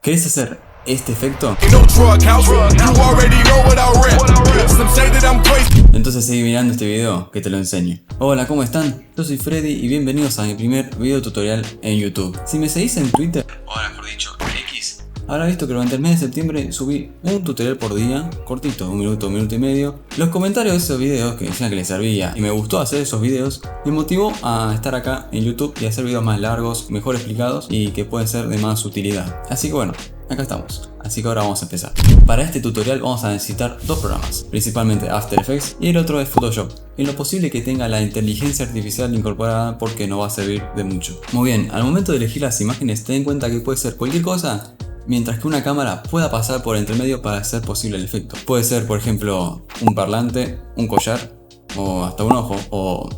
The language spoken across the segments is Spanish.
¿Querés hacer este efecto? Entonces seguí mirando este video que te lo enseño. Hola, ¿cómo están? Yo soy Freddy y bienvenidos a mi primer video tutorial en YouTube. Si me seguís en Twitter, o mejor dicho, X, habrás visto que durante el mes de septiembre subí un tutorial por día, cortito, un minuto y medio. Los comentarios de esos videos que decían que les servía y me gustó hacer esos videos, me motivó a estar acá en YouTube y hacer videos más largos, mejor explicados y que pueden ser de más utilidad. Así que bueno, acá estamos. Así que ahora vamos a empezar. Para este tutorial vamos a necesitar dos programas, principalmente After Effects y el otro es Photoshop. En lo posible que tenga la inteligencia artificial incorporada porque no va a servir de mucho. Muy bien, al momento de elegir las imágenes ten en cuenta que puede ser cualquier cosa, mientras que una cámara pueda pasar por entre medio para hacer posible el efecto. Puede ser, por ejemplo, un parlante, un collar, o hasta un ojo, o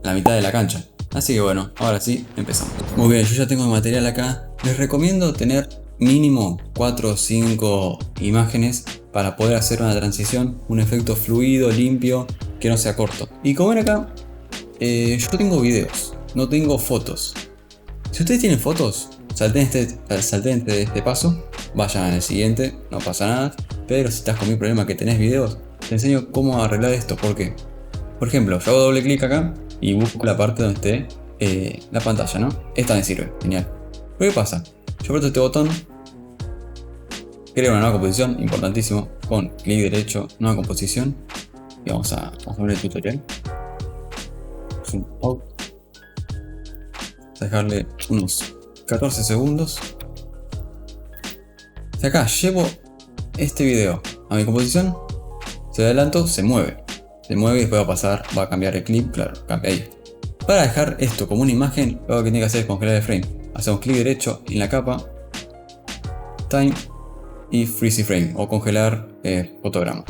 la mitad de la cancha. Así que bueno, ahora sí, empezamos. Muy bien, yo ya tengo el material acá. Les recomiendo tener mínimo 4 o 5 imágenes para poder hacer una transición, un efecto fluido, limpio, que no sea corto. Y como ven acá, yo tengo videos, no tengo fotos. Si ustedes tienen fotos, salten este paso, vayan al siguiente, no pasa nada. Pero si estás con mi problema que tenés videos, te enseño cómo arreglar esto. Porque, por ejemplo, yo hago doble clic acá y busco la parte donde esté la pantalla, ¿no? Esta me sirve, genial. Pero ¿qué pasa? Yo aprieto este botón, creo una nueva composición, importantísimo, con clic derecho, nueva composición, y vamos a ver el tutorial. Zoom out. Vamos a dejarle unos 14 segundos. Si acá llevo este video a mi composición, si adelanto, se mueve y después va a cambiar el clip, claro, cambia ahí. Para dejar esto como una imagen, lo que tiene que hacer es congelar el frame. Hacemos clic derecho en la capa, Time y Freeze Frame o congelar fotograma.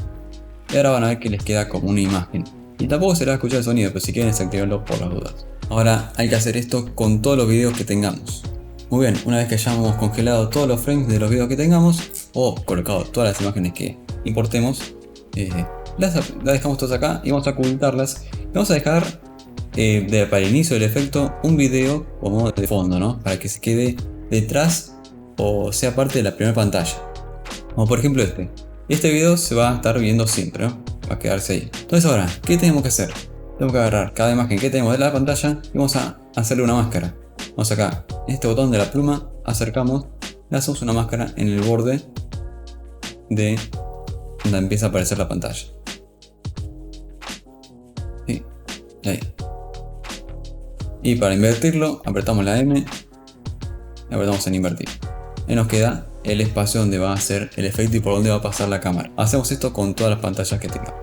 Y ahora van a ver que les queda como una imagen. Y tampoco se le va a escuchar el sonido, pero si quieren desactivarlo por las dudas. Ahora hay que hacer esto con todos los videos que tengamos. Muy bien, una vez que hayamos congelado todos los frames de los videos que tengamos o colocado todas las imágenes que importemos, las dejamos todas acá y vamos a ocultarlas. Vamos a dejar para el inicio del efecto un video como de fondo, ¿no? Para que se quede detrás o sea parte de la primera pantalla. Como por ejemplo este video se va a estar viendo siempre, ¿no? Va a quedarse ahí. Entonces ahora, ¿qué tenemos que hacer? Tenemos que agarrar cada imagen que tenemos de la pantalla y vamos a hacerle una máscara. Vamos acá, en este botón de la pluma, acercamos, le hacemos una máscara en el borde de donde empieza a aparecer la pantalla. ¿Sí? Ahí. Y para invertirlo, apretamos la M y apretamos en invertir. Y nos queda el espacio donde va a hacer el efecto y por donde va a pasar la cámara. Hacemos esto con todas las pantallas que tengamos.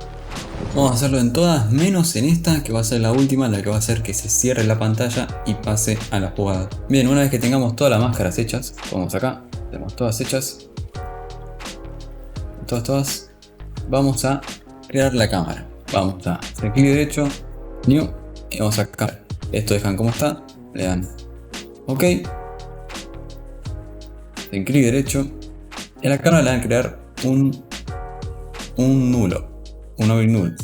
Vamos a hacerlo en todas, menos en esta que va a ser la última, la que va a hacer que se cierre la pantalla y pase a la jugada. Bien, una vez que tengamos todas las máscaras hechas, vamos acá, tenemos todas hechas. Todas. Vamos a crear la cámara. Vamos a hacer clic derecho, New, y vamos a sacar. Esto dejan como está, le dan OK. En clic derecho, en la cámara le van a crear un nulo, un object null.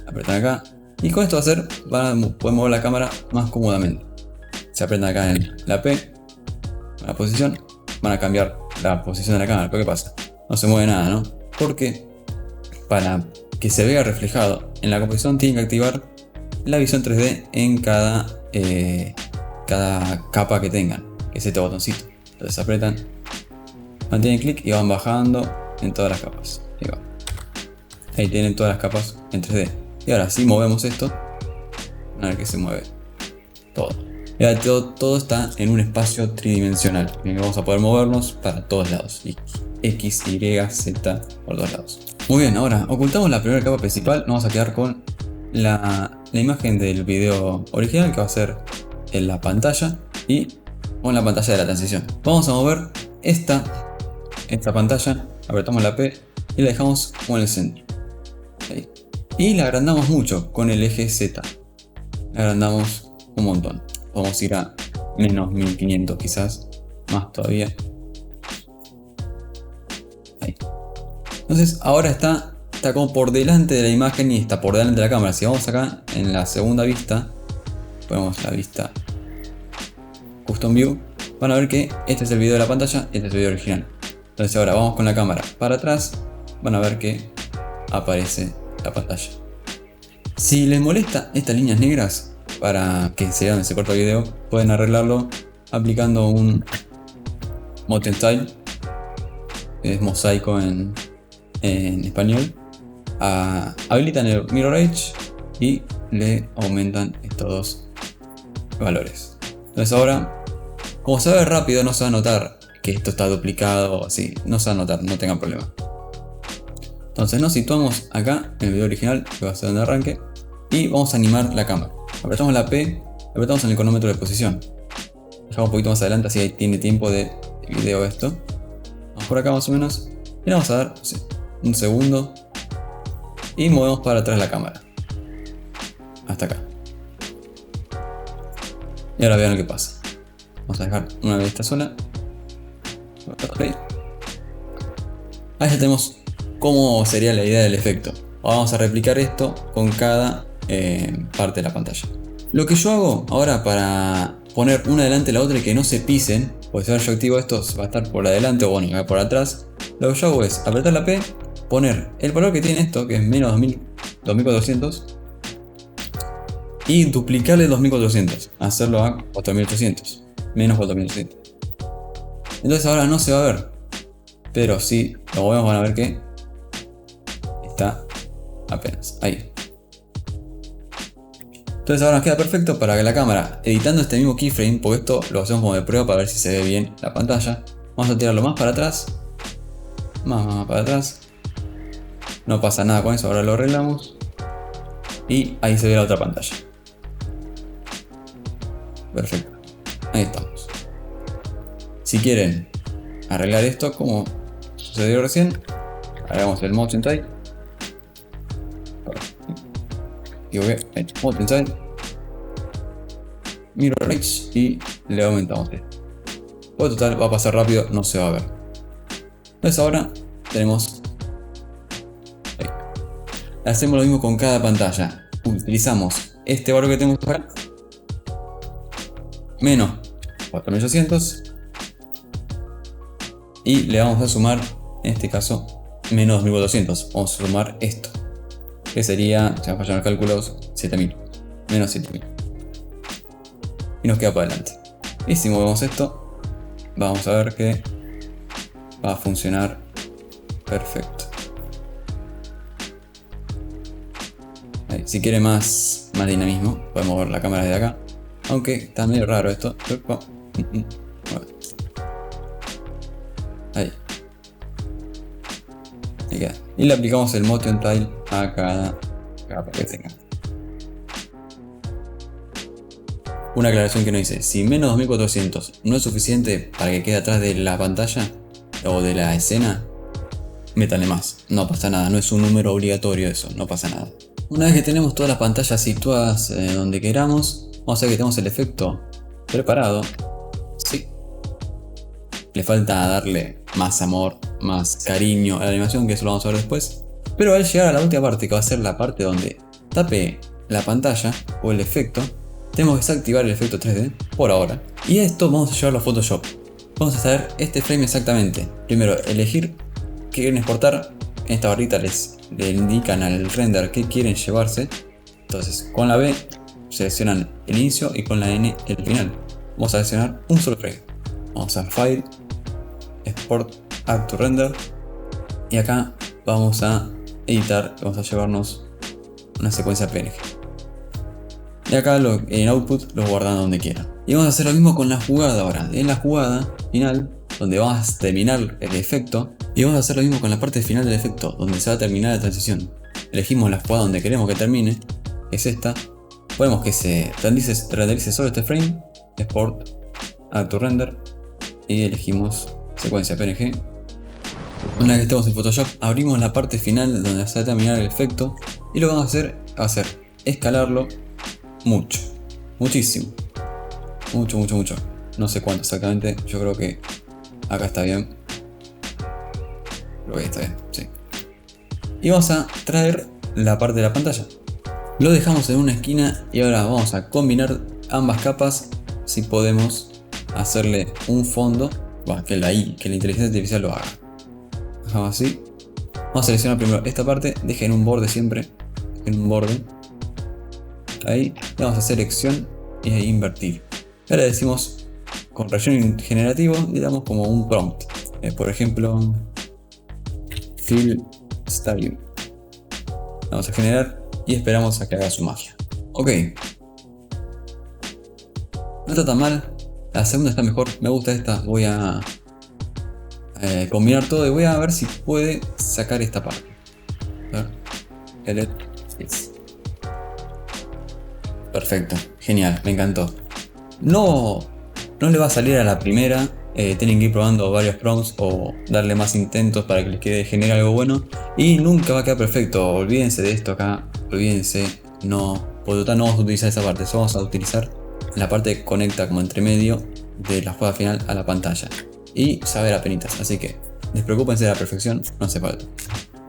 Apretan acá y con esto va a hacer, van a poder mover la cámara más cómodamente. Se apretan acá en la P, la posición, van a cambiar la posición de la cámara. ¿Pero qué pasa? No se mueve nada, ¿no? Porque para que se vea reflejado en la composición tienen que activar la visión 3D en cada capa que tengan, que es este botoncito. Entonces apretan, mantienen clic y van bajando en todas las capas. Ahí va. Ahí tienen todas las capas en 3D. Y ahora si movemos esto, a ver que se mueve todo. Y ahora todo está en un espacio tridimensional. Y vamos a poder movernos para todos lados. X, Y, Z, por todos lados. Muy bien, ahora ocultamos la primera capa principal. Nos vamos a quedar con la imagen del video original, que va a ser en la pantalla y con la pantalla de la transición. Vamos a mover esta pantalla, apretamos la P y la dejamos como en el centro. Ahí. Y la agrandamos mucho con el eje Z. La agrandamos un montón. Vamos a ir a menos 1500 quizás, más todavía. Ahí. Entonces ahora está como por delante de la imagen y está por delante de la cámara. Si vamos acá en la segunda vista, ponemos la vista Custom View, van a ver que este es el video de la pantalla, este es el video original. Entonces ahora vamos con la cámara para atrás, van a ver que aparece la pantalla. Si les molesta estas líneas negras para que sea donde se corta el video, pueden arreglarlo aplicando un Motion Style, que es mosaico en español. Habilitan el Mirror Edge y le aumentan estos dos valores. Entonces ahora, como se ve rápido, no se va a notar que esto está duplicado o así, no se va a notar, no tengan problema. Entonces nos situamos acá en el video original, que va a ser donde arranque, y vamos a animar la cámara. Apretamos la P, apretamos en el cronómetro de posición. Dejamos un poquito más adelante, así ahí tiene tiempo de video esto. Vamos por acá más o menos, y le vamos a dar un segundo, y movemos para atrás la cámara. Hasta acá. Y ahora vean lo que pasa. Vamos a dejar una vista sola. Okay. Ahí ya tenemos cómo sería la idea del efecto. Ahora vamos a replicar esto con cada parte de la pantalla. Lo que yo hago ahora para poner una delante de la otra y que no se pisen, pues si ahora yo activo esto va a estar por adelante o bueno, por atrás. Lo que yo hago es apretar la P, poner el valor que tiene esto, que es menos 2400, y duplicarle 2400, hacerlo a 4800, menos 4800. Entonces ahora no se va a ver, pero si lo movemos van a ver que está apenas ahí. Entonces ahora nos queda perfecto para que la cámara, editando este mismo keyframe, porque esto lo hacemos como de prueba para ver si se ve bien la pantalla, vamos a tirarlo más para atrás, más para atrás. No pasa nada con eso, ahora lo arreglamos y ahí se ve la otra pantalla. Perfecto, ahí estamos. Si quieren arreglar esto como sucedió recién, hagamos el Motion Style. Motion Style, Mirror Edge y le aumentamos esto. Por total va a pasar rápido, no se va a ver. Entonces ahora tenemos ahí. Hacemos lo mismo con cada pantalla. Utilizamos este valor que tenemos acá, menos 4800, y le vamos a sumar, en este caso, menos 2400. Vamos a sumar esto, que sería, si me fallan los cálculos, 7000, menos 7000. Y nos queda para adelante. Y si movemos esto, vamos a ver que va a funcionar perfecto. Ahí, si quiere más dinamismo, podemos mover la cámara desde acá. Aunque está medio raro esto. Ahí. Ahí queda. Y le aplicamos el Motion Style a cada capa que tenga. Una aclaración que nos dice: si menos 2400 no es suficiente para que quede atrás de la pantalla o de la escena, métanle más. No pasa nada, no es un número obligatorio eso, no pasa nada. Una vez que tenemos todas las pantallas situadas donde queramos, vamos a ver que tenemos el efecto preparado. Sí. Le falta darle más amor, más cariño a la animación, que eso lo vamos a ver después. Pero al llegar a la última parte, que va a ser la parte donde tape la pantalla o el efecto, tenemos que desactivar el efecto 3D por ahora. Y esto vamos a llevarlo a Photoshop. Vamos a saber este frame exactamente. Primero, elegir qué quieren exportar. En esta barrita le indican al render qué quieren llevarse. Entonces, con la B seleccionan el inicio y con la N el final. Vamos a seleccionar un solo frame. Vamos a File, Export, Add to Render. Y acá vamos a editar. Vamos a llevarnos una secuencia PNG. Y acá en Output los guardan donde quieran. Y vamos a hacer lo mismo con la jugada ahora. En la jugada final, donde vamos a terminar el efecto. Y vamos a hacer lo mismo con la parte final del efecto, donde se va a terminar la transición. Elegimos la jugada donde queremos que termine, que es esta. Podemos que se renderice solo este frame, Export, Add to Render, y elegimos secuencia PNG. Una vez que estemos en Photoshop, abrimos la parte final donde se va a terminar el efecto, y lo que vamos a hacer va a ser escalarlo mucho, muchísimo, mucho. No sé cuánto exactamente, yo creo que acá está bien. Creo que está bien, sí. Y vamos a traer la parte de la pantalla. Lo dejamos en una esquina y ahora vamos a combinar ambas capas. Si podemos hacerle un fondo, que la inteligencia artificial lo haga. Dejamos así. Vamos a seleccionar primero esta parte, dejen un borde siempre, en un borde. Ahí, le damos a selección y a invertir. Ahora decimos con relleno generativo y le damos como un prompt. Por ejemplo, fill style. Vamos a generar y esperamos a que haga su magia. Ok. No está tan mal. La segunda está mejor. Me gusta esta. Voy a combinar todo y voy a ver si puede sacar esta parte. A ver. Perfecto. Genial. Me encantó. No le va a salir a la primera. Tienen que ir probando varios prompts o darle más intentos para que les quede genere algo bueno. Y nunca va a quedar perfecto. Olvídense de esto acá. Olvídense. No. Por total no vamos a utilizar esa parte. Solo vamos a utilizar la parte que conecta como entre medio de la jugada final a la pantalla. Y saber apenitas. Así que despreocúpense de la perfección. No hace falta.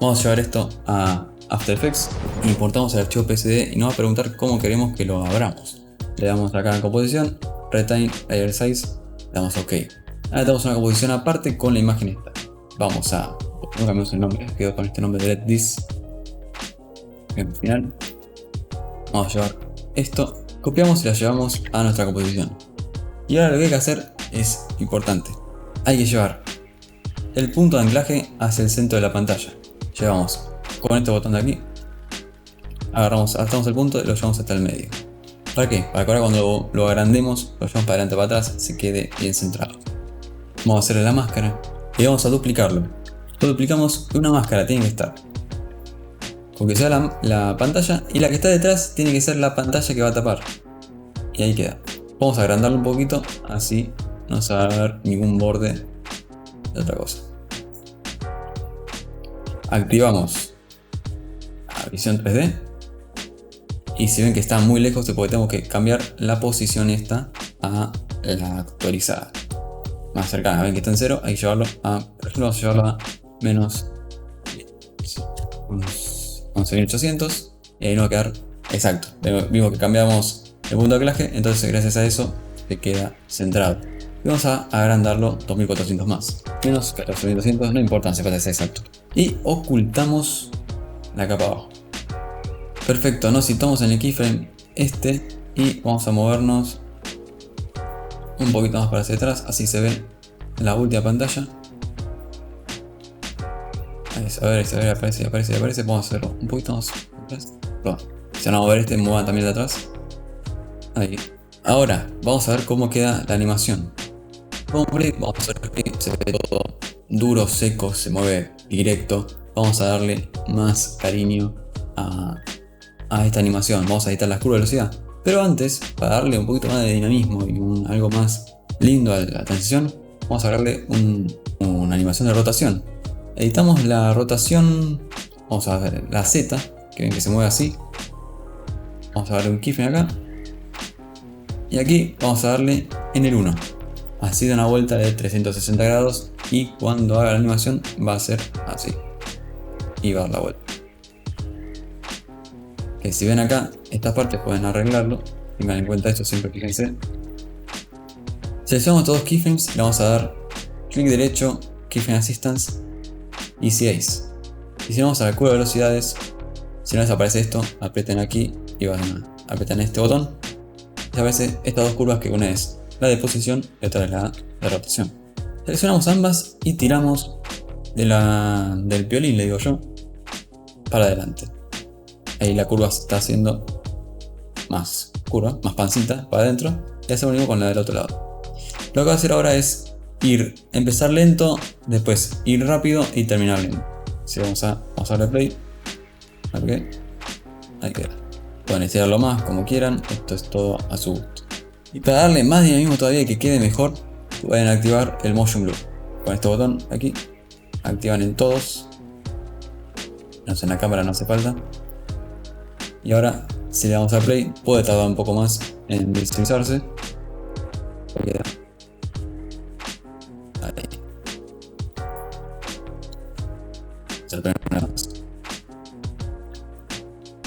Vamos a llevar esto a After Effects. Importamos el archivo PSD y nos va a preguntar cómo queremos que lo abramos. Le damos acá en composición. Retain Layer Size. Le damos OK. Ahora tenemos una composición aparte con la imagen esta. Vamos a... no cambiamos el nombre, quedo con este nombre de Let This. En final. Vamos a llevar esto. Copiamos y la llevamos a nuestra composición. Y ahora lo que hay que hacer es importante. Hay que llevar el punto de anclaje hacia el centro de la pantalla. Llevamos con este botón de aquí. Arrastramos el punto y lo llevamos hasta el medio. ¿Para qué? Para que ahora cuando lo agrandemos, lo llevamos para adelante o para atrás, se quede bien centrado. Vamos a hacerle la máscara y vamos a duplicarlo. Lo duplicamos y una máscara tiene que estar con que sea la pantalla, y la que está detrás tiene que ser la pantalla que va a tapar. Y ahí queda. Vamos a agrandarlo un poquito, así no se va a ver ningún borde de otra cosa. Activamos la visión 3D. Y si ven que está muy lejos es porque tenemos que cambiar la posición esta a la actualizada. Más cercana, ven que está en 0, hay que llevarlo a, por ejemplo, vamos a llevarlo a menos 11.800 y ahí nos va a quedar exacto. Vimos que cambiamos el punto de anclaje, entonces gracias a eso se queda centrado. Y vamos a agrandarlo 2400 más. Menos 14.200, no importa, hace falta ser exacto. Y ocultamos la capa abajo. Perfecto, nos situamos en el keyframe este y vamos a movernos un poquito más para hacia atrás, así se ve la última pantalla. A ver, aparece. Vamos a hacerlo un poquito más atrás. Si no, vamos a ver este, muevan también de atrás. Ahí. Ahora, vamos a ver cómo queda la animación. Vamos a hacer clip, se ve todo duro, seco, se mueve directo. Vamos a darle más cariño a esta animación. Vamos a editar las curvas de velocidad. Pero antes, para darle un poquito más de dinamismo y algo más lindo a la transición, vamos a darle una animación de rotación. Editamos la rotación, vamos a ver la Z, que ven que se mueve así. Vamos a darle un keyframe acá. Y aquí vamos a darle en el 1. Así da una vuelta de 360 grados y cuando haga la animación va a ser así. Y va a dar la vuelta. Que si ven acá, estas partes pueden arreglarlo. Tengan en cuenta esto, siempre fíjense. Seleccionamos todos keyframes y le vamos a dar clic derecho, keyframe assistance y Easy Ace. Y si vamos a la curva de velocidades, si no les aparece esto, aprieten aquí y van a apretar este botón. Y aparece estas dos curvas, que una es la de posición y otra es la de rotación. Seleccionamos ambas y tiramos del violín, le digo yo, para adelante. Ahí la curva se está haciendo más curva, más pancita para adentro. Y hacemos lo mismo con la del otro lado. Lo que voy a hacer ahora es empezar lento, después ir rápido y terminar lento. Así vamos a darle play. Okay. Ahí queda. Pueden estirarlo más como quieran, esto es todo a su gusto. Y para darle más dinamismo todavía y que quede mejor, pueden activar el Motion Blur. Con este botón aquí, activan en todos. No sé, en la cámara no hace falta. Y ahora, si le damos a play, puede tardar un poco más en visualizarse. Ahí.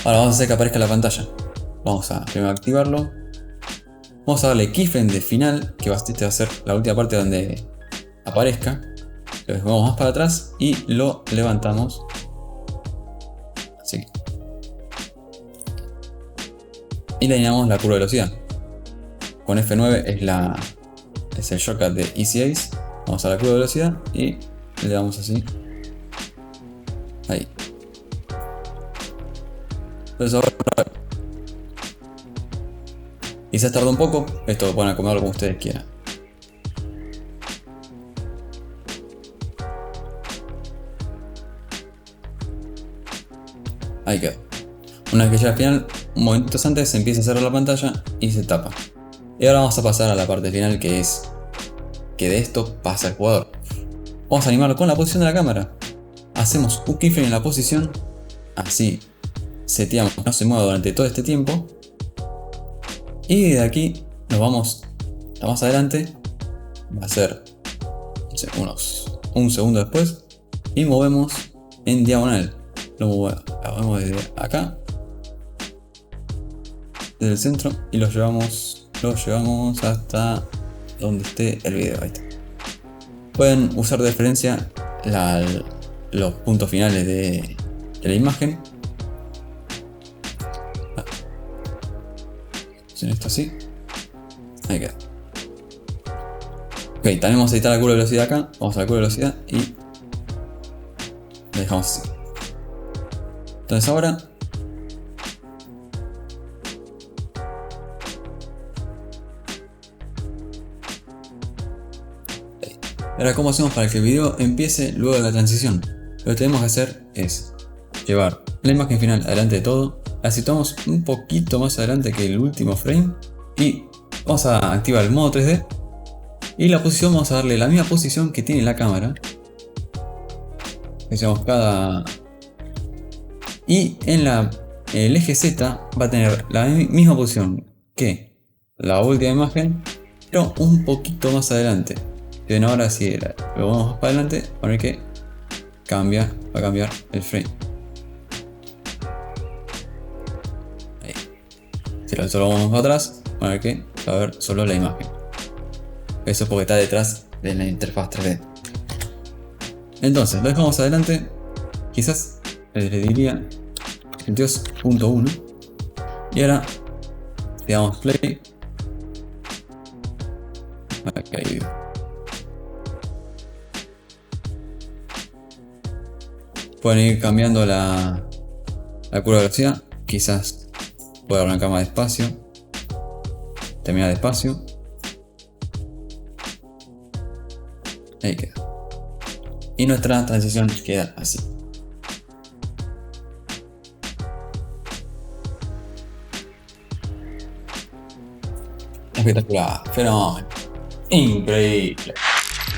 Ahora vamos a hacer que aparezca la pantalla. Vamos a primero activarlo. Vamos a darle keyframe de final, que este va a ser la última parte donde aparezca. Lo dejamos más para atrás y lo levantamos. Así. Y le añadimos la curva de velocidad. Con F9 es el shortcut de Easy Ace. Vamos a la curva de velocidad y le damos así. Ahí. Entonces ahora quizás tarda un poco. Esto pueden acomodarlo como ustedes quieran. Ahí quedó. Una vez que llega al final, momentos antes se empieza a cerrar la pantalla y se tapa. Y ahora vamos a pasar a la parte final, que es que de esto pasa el jugador. Vamos a animarlo con la posición de la cámara. Hacemos un keyframe en la posición. Así seteamos que no se mueva durante todo este tiempo. Y de aquí nos vamos a más adelante. Va a ser un segundo después. Y movemos en diagonal. Lo movemos desde acá, desde el centro, y lo llevamos hasta donde esté el video. Ahí está. Pueden usar de referencia los puntos finales de la imagen. Esto así. Ahí queda. Ok, también vamos a editar la curva de velocidad acá. Vamos a la curva de velocidad y la dejamos así. Entonces ahora ¿cómo hacemos para que el video empiece luego de la transición? Lo que tenemos que hacer es llevar la imagen final adelante de todo, la situamos un poquito más adelante que el último frame y vamos a activar el modo 3D y la posición vamos a darle la misma posición que tiene la cámara. Decimos cada... Y en el eje Z va a tener la misma posición que la última imagen, pero un poquito más adelante. Si ven ahora, si lo vamos más para adelante, van a ver que va a cambiar el frame. Ahí. Si lo solo vamos para atrás, van a ver que va a ver solo la imagen. Eso es porque está detrás de la interfaz 3D. Entonces, lo dejamos adelante. Quizás le diría 22.1 y ahora le damos play. Acá hay video. Pueden ir cambiando la curva de velocidad. Quizás pueda arrancar más despacio, terminar despacio. Ahí queda. Y nuestra transición queda así. Espectacular, fenómeno, increíble.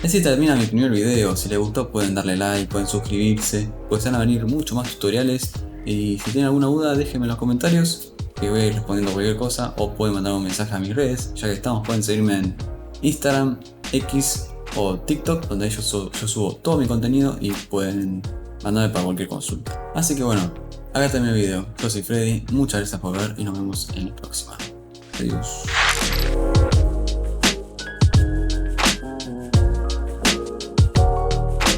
Así termina mi primer video. Si les gustó pueden darle like, pueden suscribirse, pues van a venir muchos más tutoriales. Y si tienen alguna duda déjenme en los comentarios, que voy a ir respondiendo cualquier cosa, o pueden mandar un mensaje a mis redes. Ya que estamos, pueden seguirme en Instagram, X o TikTok, donde yo subo todo mi contenido y pueden mandarme para cualquier consulta. Así que bueno, acá termina el video. Yo soy Freddy, muchas gracias por ver y nos vemos en la próxima. Adiós.